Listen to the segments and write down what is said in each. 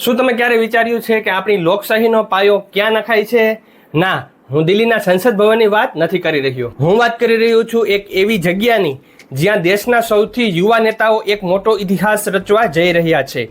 શું તમે ક્યારે વિચાર્યું છે કે આપણી લોકશાહીનો પાયો ક્યાં નખાય છે? ના, હું દિલ્હીના સંસદ ભવનની વાત નથી કરી રહ્યો. હું વાત કરી રહ્યો છું એક એવી જગ્યાની જ્યાં દેશના સૌથી યુવા નેતાઓ એક મોટો ઇતિહાસ રચવા જઈ રહ્યા છે.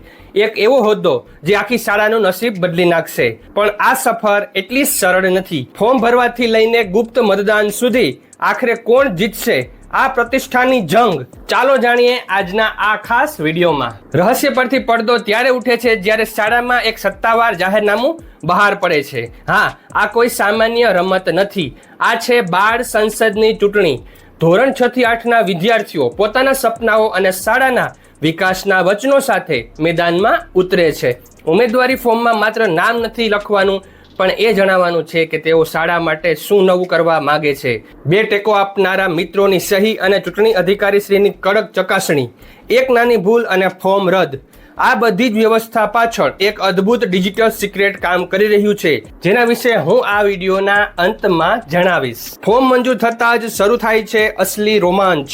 એક એવો હોદ્દો જે આખી શાળાનું નસીબ બદલી નાખશે. પણ આ સફર એટલી સરળ નથી. ફોર્મ ભરવાથી લઈને ગુપ્ત મતદાન સુધી આખરે કોણ જીતશે આ પ્રતિષ્ઠાની જંગ, ચાલો જાણીએ આજના આ ખાસ વિડીયોમાં. રહસ્ય પરથી પડદો ત્યારે ઉઠે છે જ્યારે શાળામાં એક સત્તાવાર જાહેરનામું બહાર પડે છે. હા, આ કોઈ સામાન્ય રમત નથી. આ છે બાળ સંસદની ચૂંટણી. ધોરણ 6 થી 8ના વિદ્યાર્થીઓ પોતાના સપનાઓ અને શાળાના વિકાસના વચનો સાથે મેદાનમાં ઉતરે છે. ઉમેદવારી ફોર્મમાં માત્ર નામ નથી લખવાનું, પણ એ જણાવવાનું છે કે તેઓ શાળા માટે શું નવું કરવા માંગે છે. બે ટેકો આપનારા મિત્રોની સહી અને ચૂંટણી અધિકારીશ્રીની કડક ચકાસણી. એક નાની ભૂલ અને ફોર્મ રદ. આ બધી જ વ્યવસ્થા પાછળ એક અદ્ભુત ડિજિટલ સિક્રેટ કામ કરી રહ્યું છે, જેના વિશે હું આ વિડીયોના અંતમાં જણાવીશ. ફોર્મ મંજૂર થતાં જ શરૂ થાય છે અસલી રોમાંચ.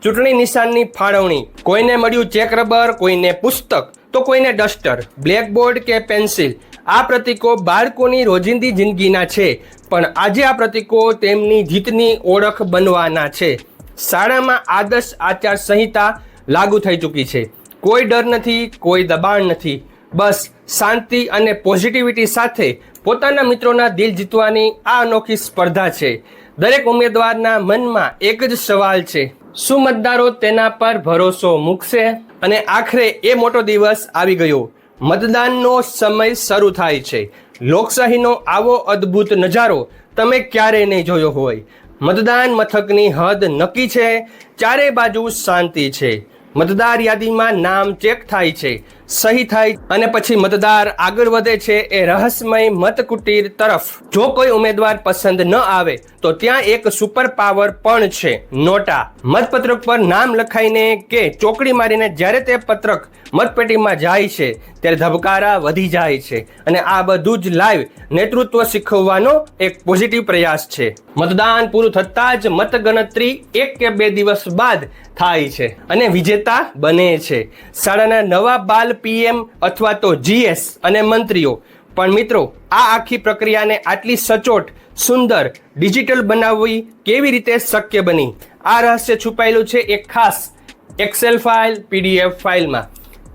ચૂંટણી નિશાનની ફાળવણી. કોઈને મળ્યું ચેક રબર, કોઈને પુસ્તક, તો કોઈને ડસ્ટર, બ્લેકબોર્ડ કે પેન્સિલ. આ પ્રતીકો બાળકોની રોજિંદી જિંદગીના છે, પણ આજે આ પ્રતીકો તેમની જીતની ઓળખ બનવાના છે. શાળામાં આદર્શ આચાર સંહિતા લાગુ થઈ ચૂકી છે. કોઈ ડર નથી, કોઈ દબાણ નથી. બસ શાંતિ અને પોઝિટિવિટી સાથે પોતાના મિત્રોના દિલ જીતવાની આ અનોખી સ્પર્ધા છે. દરેક ઉમેદવારના મનમાં એક જ સવાલ છે, શું મતદારો તેના પર ભરોસો મૂકશે? અને આખરે એ મોટો દિવસ આવી ગયો. મતદાનનો સમય શરૂ થાય છે. લોકશાહીનો આવો અદ્ભુત નજારો તમે ક્યારેય નહીં જોયો હોય. મતદાન મથકની હદ નક્કી છે. ચારે બાજુ શાંતિ છે. મતદાર યાદીમાં નામ ચેક થાય છે, સહી થાય અને પછી મતદાર આગળ વધે છે એ રહસ્યમય મતકુટીર તરફ. જો કોઈ ઉમેદવાર પસંદ ન આવે તો ત્યાં એક સુપર પાવર પણ છે, નોટા. મતપત્રક પર નામ લખાઈને કે ચોકડી મારીને જ્યારે તે પત્રક મતપેટીમાં જાય છે ત્યારે ધબકારા વધી જાય છે. અને આ બધું જ લાઈવ નેતૃત્વ શીખવવાનો એક પોઝિટિવ પ્રયાસ છે. મતદાન પૂરું થતાં જ મતગણતરી 1 કે 2 દિવસ બાદ થાય છે અને વિજેતા બને છે શાળાના નવા બાલ પીએમ અથવા તો જીએસ અને મંત્રીઓ. પણ મિત્રો, આ આખી પ્રક્રિયાને આટલી સચોટ, સુંદર, ડિજિટલ બનાવવી કેવી રીતે શક્ય બની? આ રહસ્ય છુપાયેલું છે એક ખાસ એક્સેલ ફાઇલ, પીડીએફ ફાઇલમાં.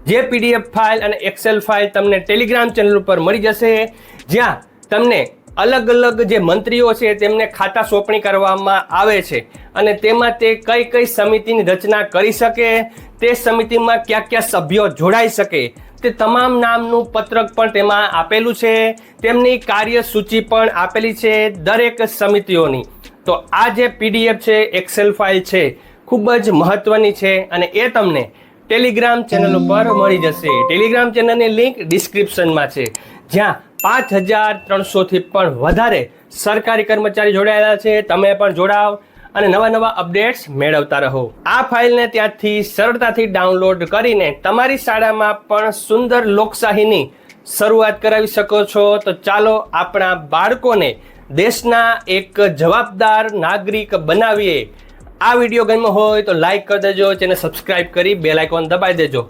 જે પીડીએફ ફાઇલ અને એક્સેલ ફાઇલ તમને ટેલિગ્રામ ચેનલ ઉપર મળી જશે, જ્યાં તમને અલગ અલગ જે મંત્રીઓ છે તેમને ખાતા સોંપણી કરવામાં આવે છે અને તેમાં તે કઈ કઈ સમિતિની રચના કરી શકે, તે સમિતિમાં કયા કયા સભ્યો જોડાઈ શકે, તે તમામ નામનું પત્રક પણ તેમાં આપેલું છે. તેમની કાર્યસૂચિ પણ આપેલી છે દરેક સમિતિઓની. તો આ જે પીડીએફ છે, એક્સેલ ફાઇલ છે, ખૂબ જ મહત્વની છે અને એ તમને ટેલિગ્રામ ચેનલ ઉપર મળી જશે. ટેલિગ્રામ ચેનલની લિંક ડિસ્ક્રિપ્શનમાં છે, જ્યાં 5300 થી પણ વધારે સરકારી કર્મચારી જોડાયેલા છે. તમે પણ જોડાવ અને નવા નવા અપડેટ્સ મેળવતા રહો. આ ફાઇલને ત્યાંથી સરળતાથી ડાઉનલોડ કરીને તમારી શાળામાં પણ સુંદર લોકશાહીની શરૂઆત કરાવી શકો છો. તો ચાલો આપણા બાળકોને દેશના એક જવાબદાર નાગરિક બનાવીએ. આ વિડીયો ગમ્યો હોય તો લાઈક કરી દેજો, ચેનલ સબસ્ક્રાઇબ કરી બેલ આઇકોન દબાવી દેજો,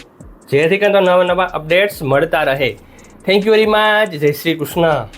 જેથી કરીને નવા નવા અપડેટ્સ મળતા રહે. Thank you very much. જય શ્રી કૃષ્ણ.